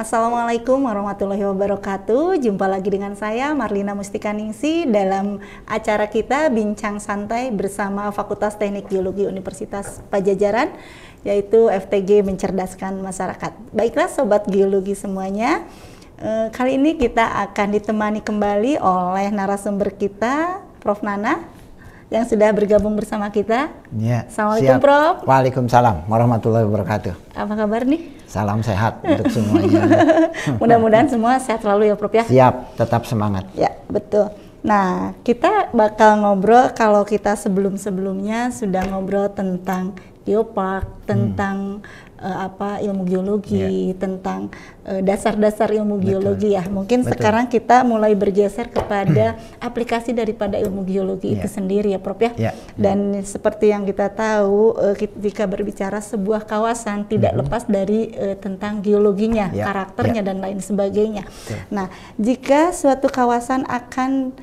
Assalamualaikum warahmatullahi wabarakatuh. Jumpa lagi dengan saya Marlina Mustika Ningsi dalam acara kita Bincang Santai bersama Fakultas Teknik Geologi Universitas Padjadjaran, yaitu FTG Mencerdaskan Masyarakat. Baiklah Sobat Geologi semuanya, kali ini kita akan ditemani kembali oleh narasumber kita, Prof. Nana, yang sudah bergabung bersama kita. Ya, Assalamualaikum, siap. Prof. Waalaikumsalam warahmatullahi wabarakatuh. Apa kabar nih? Salam sehat untuk semuanya. Mudah-mudahan semua sehat selalu ya, Prof ya. Siap, tetap semangat. Ya, betul. Nah, kita bakal ngobrol kalau kita sebelum-sebelumnya sudah ngobrol tentang geopark, tentang ilmu geologi, tentang dasar-dasar ilmu geologi ya. Mungkin sekarang kita mulai bergeser kepada aplikasi daripada ilmu geologi itu sendiri ya, Prof ya. Dan seperti yang kita tahu, ketika berbicara sebuah kawasan tidak lepas dari tentang geologinya, karakternya dan lain sebagainya. Nah, jika suatu kawasan akan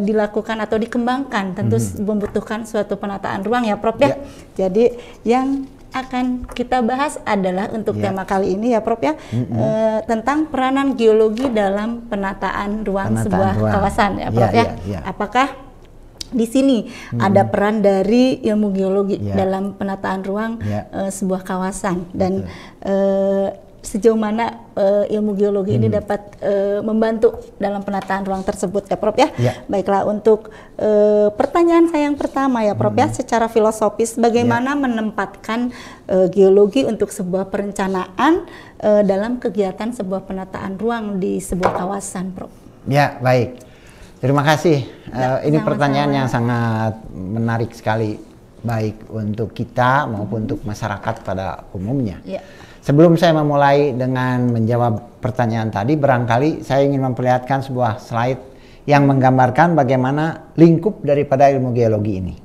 dilakukan atau dikembangkan, tentu membutuhkan suatu penataan ruang ya, Prof ya. Jadi yang akan kita bahas adalah untuk tema kali ini ya, Prof ya, tentang peranan geologi dalam penataan ruang sebuah kawasan ya, Prof ya. Apakah di sini ada peran dari ilmu geologi dalam penataan ruang sebuah kawasan, dan sejauh mana ilmu geologi ini dapat membantu dalam penataan ruang tersebut ya, Prof ya. Baiklah, untuk pertanyaan saya yang pertama ya, Prof ya, secara filosofis bagaimana menempatkan geologi untuk sebuah perencanaan dalam kegiatan sebuah penataan ruang di sebuah kawasan, Prof? Ya, baik. Terima kasih. Ini pertanyaan yang sangat menarik sekali, baik untuk kita maupun untuk masyarakat pada umumnya. Sebelum saya memulai dengan menjawab pertanyaan tadi, barangkali saya ingin memperlihatkan sebuah slide yang menggambarkan bagaimana lingkup daripada ilmu geologi ini.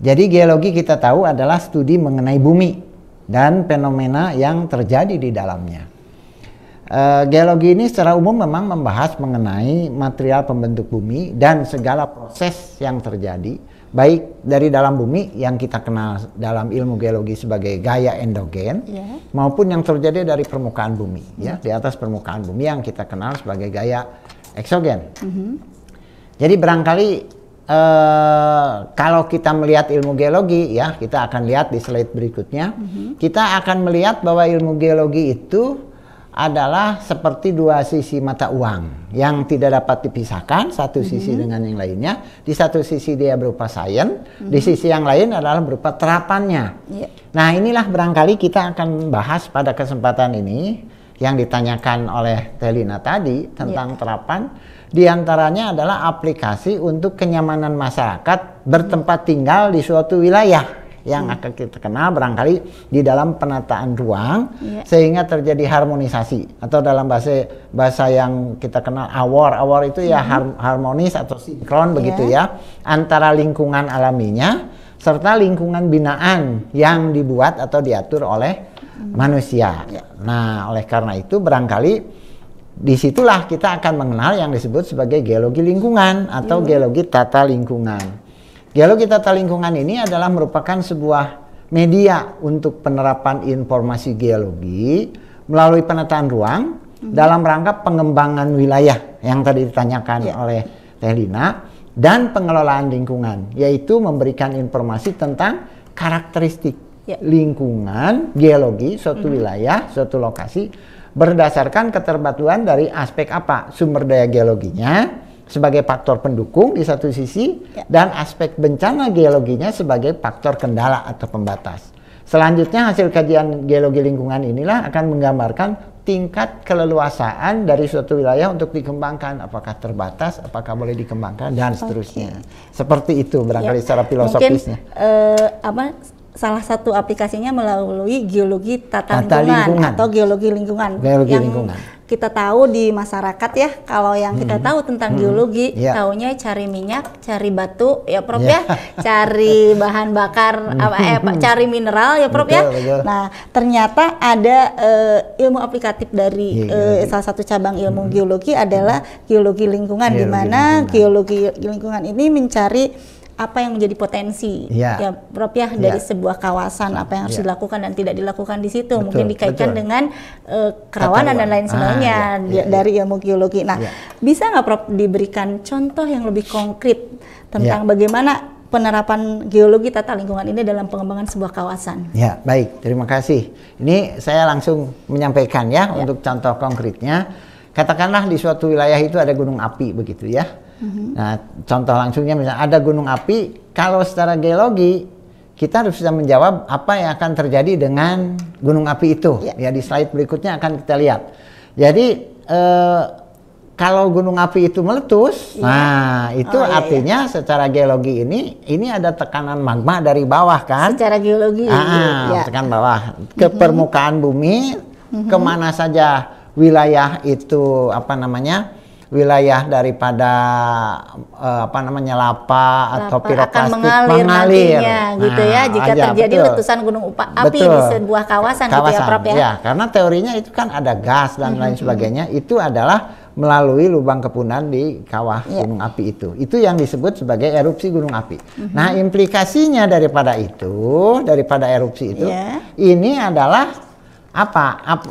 Jadi geologi kita tahu adalah studi mengenai bumi dan fenomena yang terjadi di dalamnya. Geologi ini secara umum memang membahas mengenai material pembentuk bumi dan segala proses yang terjadi, baik dari dalam bumi yang kita kenal dalam ilmu geologi sebagai gaya endogen, maupun yang terjadi dari permukaan bumi, ya, di atas permukaan bumi yang kita kenal sebagai gaya eksogen. Jadi barangkali kalau kita melihat ilmu geologi, ya, kita akan lihat di slide berikutnya, kita akan melihat bahwa ilmu geologi itu adalah seperti dua sisi mata uang yang tidak dapat dipisahkan satu sisi dengan yang lainnya. Di satu sisi dia berupa sains, di sisi yang lain adalah berupa terapannya. Nah, inilah barangkali kita akan bahas pada kesempatan ini yang ditanyakan oleh Telina tadi tentang terapan. Di antaranya adalah aplikasi untuk kenyamanan masyarakat bertempat tinggal di suatu wilayah yang akan kita kenal barangkali di dalam penataan ruang, sehingga terjadi harmonisasi, atau dalam bahasa yang kita kenal awor itu ya harmonis atau sinkron begitu ya, antara lingkungan alaminya serta lingkungan binaan yang dibuat atau diatur oleh manusia. Nah, oleh karena itu barangkali disitulah kita akan mengenal yang disebut sebagai geologi lingkungan atau geologi tata lingkungan. Geologi tata lingkungan ini adalah merupakan sebuah media untuk penerapan informasi geologi melalui penataan ruang dalam rangka pengembangan wilayah yang tadi ditanyakan oleh Telina, dan pengelolaan lingkungan, yaitu memberikan informasi tentang karakteristik lingkungan geologi suatu wilayah, suatu lokasi berdasarkan keterbatasan dari aspek apa? Sumber daya geologinya sebagai faktor pendukung di satu sisi, dan aspek bencana geologinya sebagai faktor kendala atau pembatas. Selanjutnya hasil kajian geologi lingkungan inilah akan menggambarkan tingkat keleluasaan dari suatu wilayah untuk dikembangkan, apakah terbatas, apakah boleh dikembangkan, dan seterusnya. Seperti itu barangkali secara filosofisnya. Mungkin salah satu aplikasinya melalui geologi tata lingkungan atau geologi lingkungan. Kita tahu di masyarakat ya, kalau yang kita tahu tentang geologi, taunya cari minyak, cari batu ya, Prof ya, cari bahan bakar, cari mineral ya, Prof ya. Nah, ternyata ada ilmu aplikatif dari salah satu cabang ilmu geologi adalah geologi lingkungan, di mana geologi lingkungan ini mencari apa yang menjadi potensi ya Prof ya dari sebuah kawasan, apa yang harus dilakukan dan tidak dilakukan di situ. Mungkin dikaitkan dengan kerawanan dan lain sebagainya dari ilmu geologi. Nah, bisa nggak Prof diberikan contoh yang lebih konkret tentang bagaimana penerapan geologi tata lingkungan ini dalam pengembangan sebuah kawasan? Ya, baik, terima kasih. Ini saya langsung menyampaikan untuk contoh konkretnya. Katakanlah di suatu wilayah itu ada gunung api begitu ya. Nah, contoh langsungnya misalnya ada gunung api, kalau secara geologi kita harus bisa menjawab apa yang akan terjadi dengan gunung api itu. Ya, di slide berikutnya akan kita lihat. Jadi kalau gunung api itu meletus, nah itu artinya secara geologi ini ada tekanan magma dari bawah kan? Secara geologi. Tekan bawah ke permukaan bumi, kemana saja wilayah itu wilayah daripada lapa atau piroklastik mengalir gitu ya jika terjadi letusan gunung api di sebuah kawasan gitu ya Prof ya. Ya, karena teorinya itu kan ada gas dan lain sebagainya, itu adalah melalui lubang kepunan di kawah gunung api itu. Itu yang disebut sebagai erupsi gunung api. Nah, implikasinya daripada erupsi itu ini adalah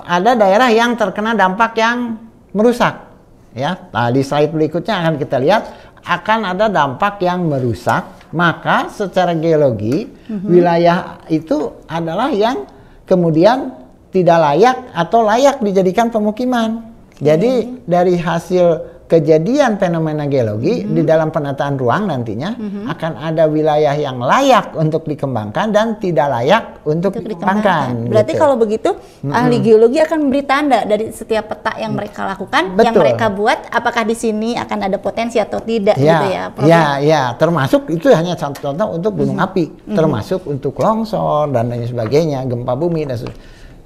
ada daerah yang terkena dampak yang merusak. Ya, nah di slide berikutnya akan kita lihat akan ada dampak yang merusak, maka secara geologi wilayah itu adalah yang kemudian tidak layak atau layak dijadikan pemukiman. Jadi dari hasil kejadian fenomena geologi di dalam penataan ruang nantinya akan ada wilayah yang layak untuk dikembangkan dan tidak layak untuk dikembangkan. Berarti kalau begitu ahli geologi akan memberi tanda dari setiap peta yang mereka lakukan, yang mereka buat, apakah di sini akan ada potensi atau tidak gitu ya Prof? Termasuk itu hanya contoh untuk gunung api, termasuk untuk longsor dan lain sebagainya, gempa bumi dan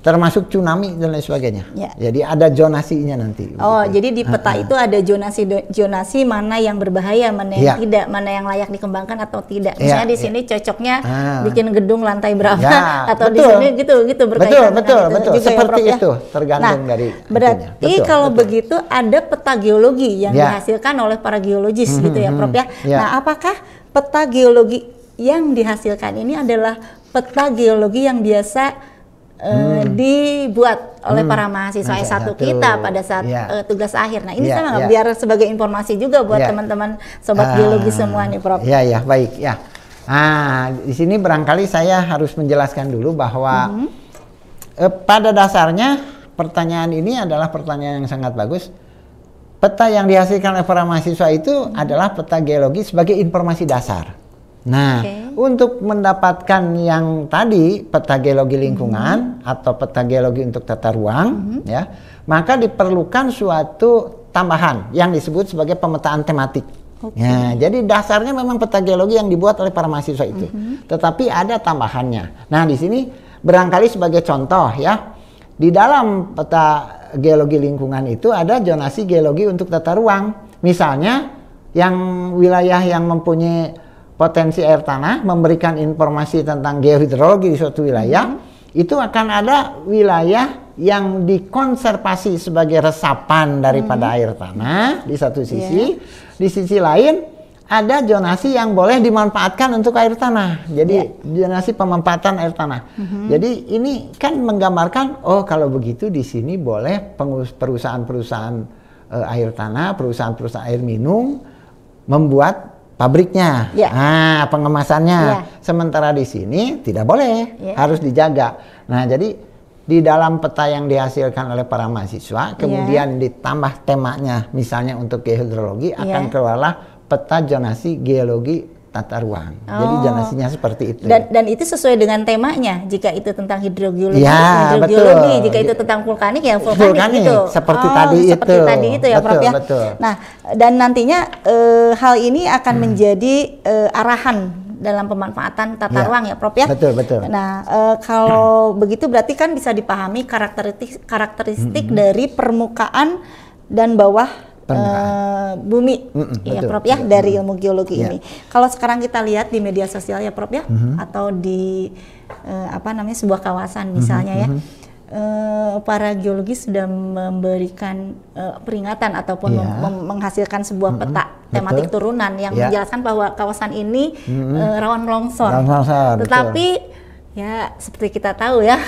termasuk tsunami dan lain sebagainya. Jadi ada zonasinya nanti. Oh, begitu. Jadi di peta itu ada zonasi mana yang berbahaya, mana yang tidak, mana yang layak dikembangkan atau tidak. Misalnya di sini cocoknya bikin gedung lantai berapa atau di sini gitu berkaitan dengan itu. Seperti itu, tergantung dari berarti kalau begitu ada peta geologi yang dihasilkan oleh para geologis gitu ya Prof ya. Nah, apakah peta geologi yang dihasilkan ini adalah peta geologi yang biasa dibuat oleh para mahasiswa S1 kita pada saat tugas akhir? Nah, ini sama nggak? Biar sebagai informasi juga buat teman-teman sobat geologi semua nih Prof. Baik ya. Nah, di sini barangkali saya harus menjelaskan dulu bahwa pada dasarnya pertanyaan ini adalah pertanyaan yang sangat bagus. Peta yang dihasilkan oleh para mahasiswa itu adalah peta geologi sebagai informasi dasar. Nah, untuk mendapatkan yang tadi peta geologi lingkungan atau peta geologi untuk tata ruang, ya, maka diperlukan suatu tambahan yang disebut sebagai pemetaan tematik. Ya, jadi dasarnya memang peta geologi yang dibuat oleh para mahasiswa itu, tetapi ada tambahannya. Nah, di sini barangkali sebagai contoh ya, di dalam peta geologi lingkungan itu ada zonasi geologi untuk tata ruang. Misalnya, yang wilayah yang mempunyai potensi air tanah memberikan informasi tentang geohidrologi di suatu wilayah, itu akan ada wilayah yang dikonservasi sebagai resapan daripada air tanah di satu sisi, di sisi lain ada zonasi yang boleh dimanfaatkan untuk air tanah. Jadi zonasi pemanfaatan air tanah. Jadi ini kan menggambarkan, oh kalau begitu di sini boleh perusahaan-perusahaan air tanah, perusahaan-perusahaan air minum membuat pabriknya, pengemasannya. Sementara di sini tidak boleh, harus dijaga. Nah, jadi di dalam peta yang dihasilkan oleh para mahasiswa, kemudian ditambah temanya, misalnya untuk geohidrologi, akan keluarlah peta zonasi geologi tata ruang. Jadi zonasinya seperti itu. Dan itu sesuai dengan temanya. Jika itu tentang hidrogeologi, hidrogeologi. Jika itu tentang vulkanik, ya vulkanik itu. Seperti tadi itu ya Prof ya. Nah, dan nantinya hal ini akan menjadi arahan dalam pemanfaatan tata ruang ya Prof ya. Betul. Nah, kalau begitu berarti kan bisa dipahami karakteristik dari permukaan dan bawah bumi ya Prof ya, dari ilmu geologi ini. Kalau sekarang kita lihat di media sosial ya Prof ya, atau di sebuah kawasan misalnya ya, para geologi sudah memberikan peringatan ataupun menghasilkan sebuah peta tematik turunan yang menjelaskan bahwa kawasan ini rawan longsor. Tetapi ya seperti kita tahu ya,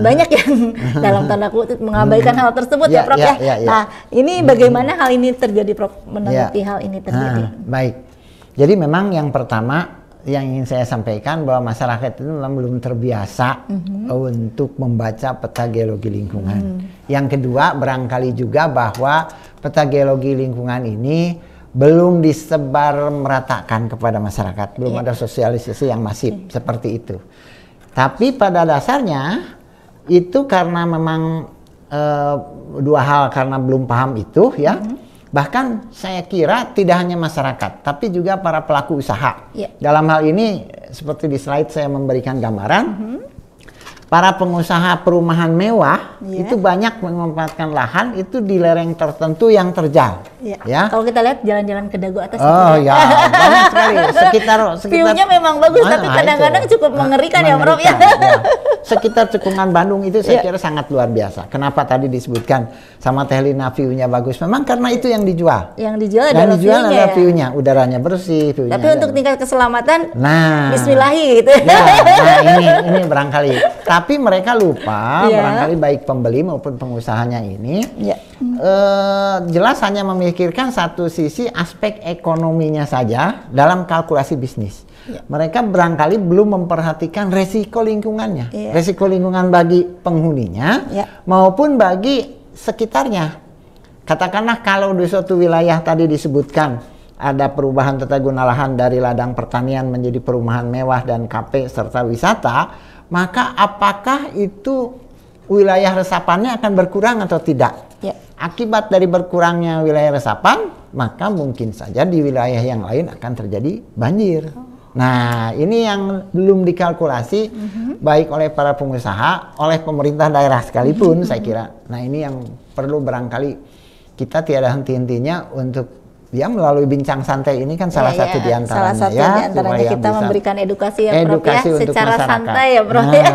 banyak yang dalam tanda kutip mengabaikan hal tersebut ya Prof ya. Nah ini bagaimana hal ini terjadi Prof, menanggapi hal ini terjadi? Baik, jadi memang yang pertama yang ingin saya sampaikan bahwa masyarakat itu memang belum terbiasa untuk membaca peta geologi lingkungan. Yang kedua barangkali juga bahwa peta geologi lingkungan ini belum disebar meratakan kepada masyarakat, belum ada sosialisasi yang masif seperti itu. Tapi pada dasarnya itu karena memang dua hal, karena belum paham itu ya. Bahkan saya kira tidak hanya masyarakat, tapi juga para pelaku usaha. Dalam hal ini seperti di slide saya memberikan gambaran. Para pengusaha perumahan mewah itu banyak memanfaatkan lahan itu di lereng tertentu yang terjal. Ya. Kalau kita lihat jalan-jalan ke Dago atas. Oh ya, banyak sekali. Sekitar view-nya memang bagus, tapi kadang-kadang cukup mengerikan ya, Prof ya. Sekitar cekungan Bandung itu saya kira sangat luar biasa. Kenapa tadi disebutkan sama Teh Lina view-nya bagus? Memang karena itu yang dijual. Yang dijual adalah view-nya, udaranya bersih, view-nya. Tapi untuk tingkat keselamatan, bismillahi gitu. Nah, ini barangkali. Tapi mereka lupa, barangkali baik pembeli maupun pengusahanya ini jelas hanya memikirkan satu sisi aspek ekonominya saja dalam kalkulasi bisnis. Mereka barangkali belum memperhatikan resiko lingkungannya, resiko lingkungan bagi penghuninya maupun bagi sekitarnya. Katakanlah kalau di suatu wilayah tadi disebutkan ada perubahan tata guna lahan dari ladang pertanian menjadi perumahan mewah dan kafe serta wisata, maka apakah itu wilayah resapannya akan berkurang atau tidak? Akibat dari berkurangnya wilayah resapan, maka mungkin saja di wilayah yang lain akan terjadi banjir. Nah, ini yang belum dikalkulasi baik oleh para pengusaha, oleh pemerintah daerah sekalipun saya kira. Nah, ini yang perlu barangkali kita tiada henti-hentinya untuk melalui bincang santai ini kan salah satu di antaranya. Salah satu di antaranya kita memberikan edukasi ya Prof ya, secara masyarakat. Santai ya Prof ya.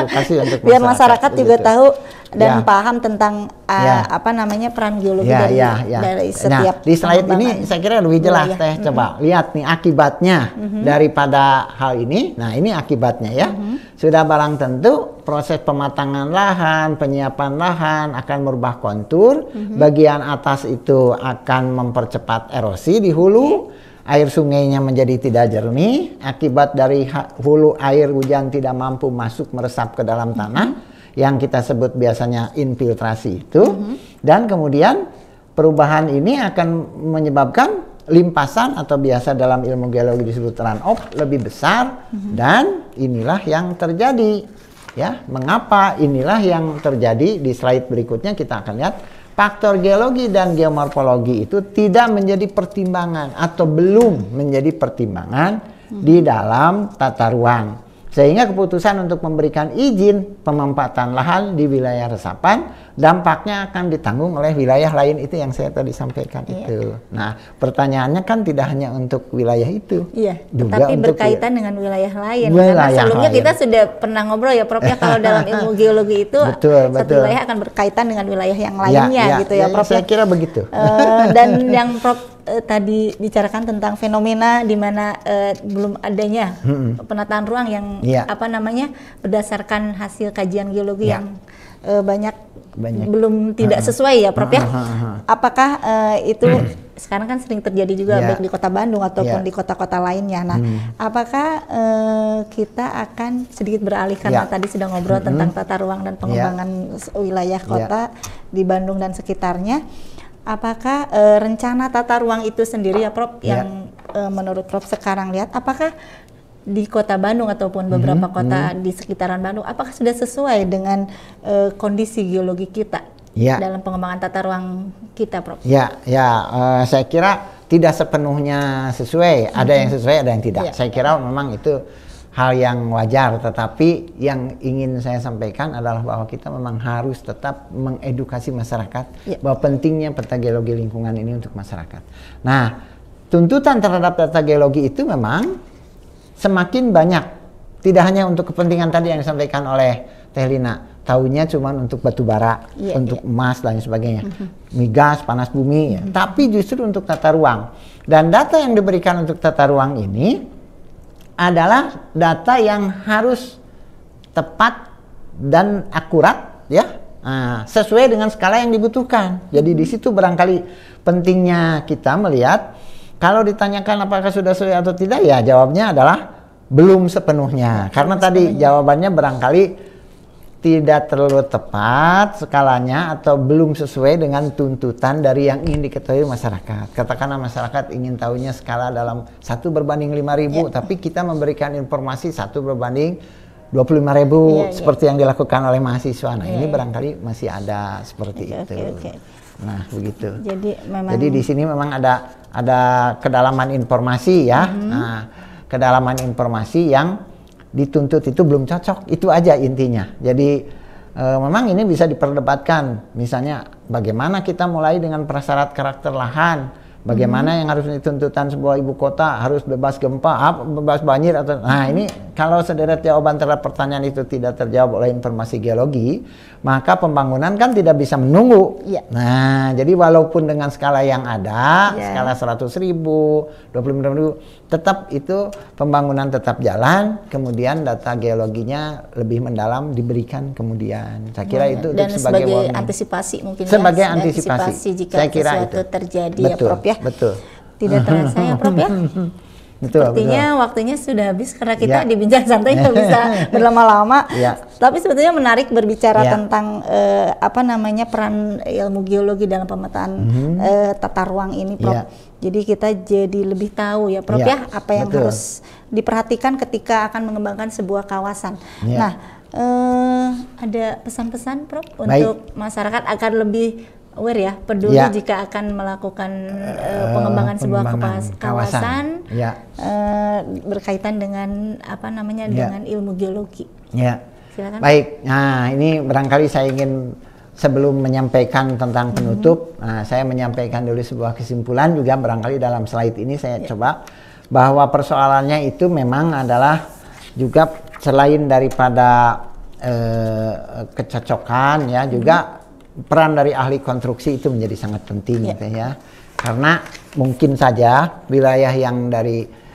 Edukasi untuk biar masyarakat juga tahu dan paham tentang apa namanya peran geologi dari setiap. Nah, di slide ini saya kira lebih jelas Teh. Coba lihat nih akibatnya daripada hal ini. Nah, ini akibatnya ya. Sudah barang tentu proses pematangan lahan, penyiapan lahan akan merubah kontur. Bagian atas itu akan mempercepat erosi di hulu. Air sungainya menjadi tidak jernih. Akibat dari hulu air hujan tidak mampu masuk meresap ke dalam tanah. Yang kita sebut biasanya infiltrasi itu. Dan kemudian perubahan ini akan menyebabkan limpasan atau biasa dalam ilmu geologi disebut run-off lebih besar. Dan inilah yang terjadi. Ya, mengapa inilah yang terjadi? Di slide berikutnya kita akan lihat faktor geologi dan geomorfologi itu tidak menjadi pertimbangan atau belum menjadi pertimbangan di dalam tata ruang. Sehingga keputusan untuk memberikan izin pemanfaatan lahan di wilayah resapan dampaknya akan ditanggung oleh wilayah lain itu yang saya tadi sampaikan itu. Nah, pertanyaannya kan tidak hanya untuk wilayah itu. Tapi berkaitan dengan wilayah lain. Karena sebelumnya kita sudah pernah ngobrol ya Prof ya, kalau dalam ilmu geologi itu satu wilayah akan berkaitan dengan wilayah yang lainnya gitu ya Prof. Saya kira begitu. Dan yang Prof tadi bicarakan tentang fenomena di mana belum adanya penataan ruang yang apa namanya berdasarkan hasil kajian geologi yang banyak belum tidak sesuai ya Prof ya. Apakah itu sekarang kan sering terjadi juga baik di Kota Bandung ataupun di kota-kota lainnya. Nah, apakah kita akan sedikit beralih karena tadi sudah ngobrol tentang tata ruang dan pengembangan wilayah kota di Bandung dan sekitarnya. Apakah rencana tata ruang itu sendiri ya Prof yang menurut Prof sekarang lihat, apakah di Kota Bandung ataupun beberapa kota di sekitaran Bandung, apakah sudah sesuai dengan kondisi geologi kita dalam pengembangan tata ruang kita, Prof? Saya kira tidak sepenuhnya sesuai. Ada yang sesuai, ada yang tidak. Saya kira memang itu hal yang wajar, tetapi yang ingin saya sampaikan adalah bahwa kita memang harus tetap mengedukasi masyarakat bahwa pentingnya peta geologi lingkungan ini untuk masyarakat. Nah, tuntutan terhadap peta geologi itu memang semakin banyak, tidak hanya untuk kepentingan tadi yang disampaikan oleh Teh Lina, taunya cuma untuk batu bara, untuk emas dan sebagainya, migas, panas bumi, ya. Tapi justru untuk tata ruang. Dan data yang diberikan untuk tata ruang ini adalah data yang harus tepat dan akurat, ya, sesuai dengan skala yang dibutuhkan. Jadi di situ barangkali pentingnya kita melihat, kalau ditanyakan apakah sudah sesuai atau tidak, ya jawabnya adalah belum sepenuhnya. Karena tadi jawabannya barangkali tidak terlalu tepat skalanya atau belum sesuai dengan tuntutan dari yang ingin diketahui masyarakat. Katakanlah masyarakat ingin tahunya skala dalam 1/5000, tapi kita memberikan informasi 1/25.000, seperti yang dilakukan oleh mahasiswa. Nah, ini barangkali masih ada seperti itu. Nah, begitu. Jadi di sini memang ada kedalaman informasi, ya. Nah, kedalaman informasi yang dituntut itu belum cocok, itu aja intinya. Jadi memang ini bisa diperdebatkan, misalnya bagaimana kita mulai dengan prasyarat karakter lahan, bagaimana yang harus dituntutan sebuah ibu kota, harus bebas gempa, bebas banjir, atau nah ini kalau sederet jawaban terhadap pertanyaan itu tidak terjawab oleh informasi geologi, maka pembangunan kan tidak bisa menunggu. Nah, jadi walaupun dengan skala yang ada, skala 100.000, 25.000, tetap itu pembangunan tetap jalan, kemudian data geologinya lebih mendalam diberikan kemudian. Saya kira itu dan sebagai warning. Antisipasi mungkin, sebagai ya, antisipasi jika saya kira sesuatu itu terjadi, betul, ya Prof, ya. Betul. Tidak terasa ya Prof, ya. Sepertinya waktunya sudah habis karena kita di Bincang Santai nggak bisa berlama-lama. Tapi sebetulnya menarik berbicara tentang peran ilmu geologi dalam pemetaan tata ruang ini, Prof. Jadi kita jadi lebih tahu ya Prof, ya apa yang harus diperhatikan ketika akan mengembangkan sebuah kawasan. Nah, ada pesan-pesan Prof untuk masyarakat agar lebih aware, ya, peduli jika akan melakukan pengembangan sebuah kawasan berkaitan dengan dengan ilmu geologi. Silakan. Baik. Nah, ini barangkali saya ingin sebelum menyampaikan tentang penutup, saya menyampaikan dulu sebuah kesimpulan juga barangkali dalam slide ini saya coba bahwa persoalannya itu memang adalah juga selain daripada kecocokan, ya, juga peran dari ahli konstruksi itu menjadi sangat penting, gitu ya. Karena mungkin saja wilayah yang dari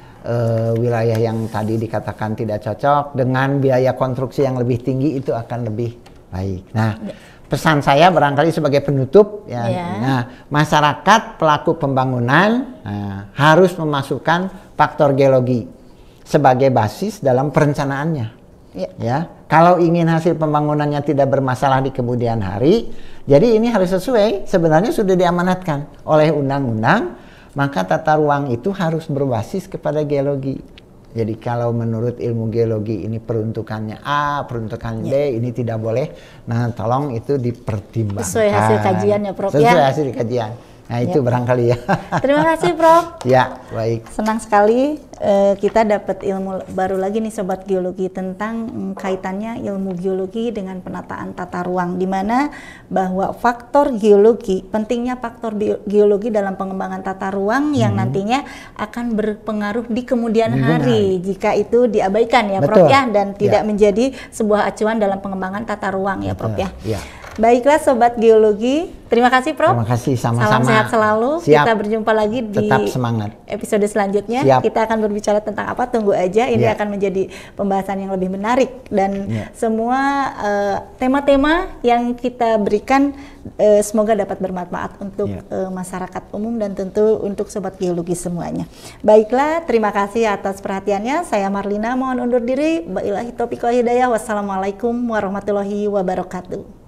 wilayah yang tadi dikatakan tidak cocok dengan biaya konstruksi yang lebih tinggi itu akan lebih baik. Nah, pesan saya barangkali sebagai penutup, ya, nah, masyarakat pelaku pembangunan harus memasukkan faktor geologi sebagai basis dalam perencanaannya. Ya, kalau ingin hasil pembangunannya tidak bermasalah di kemudian hari, jadi ini harus sesuai, sebenarnya sudah diamanatkan oleh undang-undang, maka tata ruang itu harus berbasis kepada geologi. Jadi kalau menurut ilmu geologi ini peruntukannya A, peruntukannya D, ini tidak boleh. Nah, tolong itu dipertimbangkan. Sesuai hasil kajian ya Prof, sesuai hasil kajian. Nah, itu barangkali ya. Terima kasih Prof. Ya, baik. Senang sekali kita dapat ilmu baru lagi nih Sobat Geologi tentang kaitannya ilmu geologi dengan penataan tata ruang, di mana bahwa faktor geologi, pentingnya faktor geologi dalam pengembangan tata ruang yang nantinya akan berpengaruh di kemudian hari jika itu diabaikan, ya Prof, ya, dan tidak menjadi sebuah acuan dalam pengembangan tata ruang, ya Prof, ya. Baiklah Sobat Geologi, terima kasih Prof. Terima kasih, sama-sama. Salam sehat selalu. Siap. Kita berjumpa lagi di episode selanjutnya. Siap. Kita akan berbicara tentang apa? Tunggu aja. Ini akan menjadi pembahasan yang lebih menarik dan semua tema-tema yang kita berikan semoga dapat bermanfaat untuk masyarakat umum dan tentu untuk Sobat Geologi semuanya. Baiklah, terima kasih atas perhatiannya. Saya Marlina mohon undur diri. Wabillahi taufiq wal hidayah. Wassalamualaikum warahmatullahi wabarakatuh.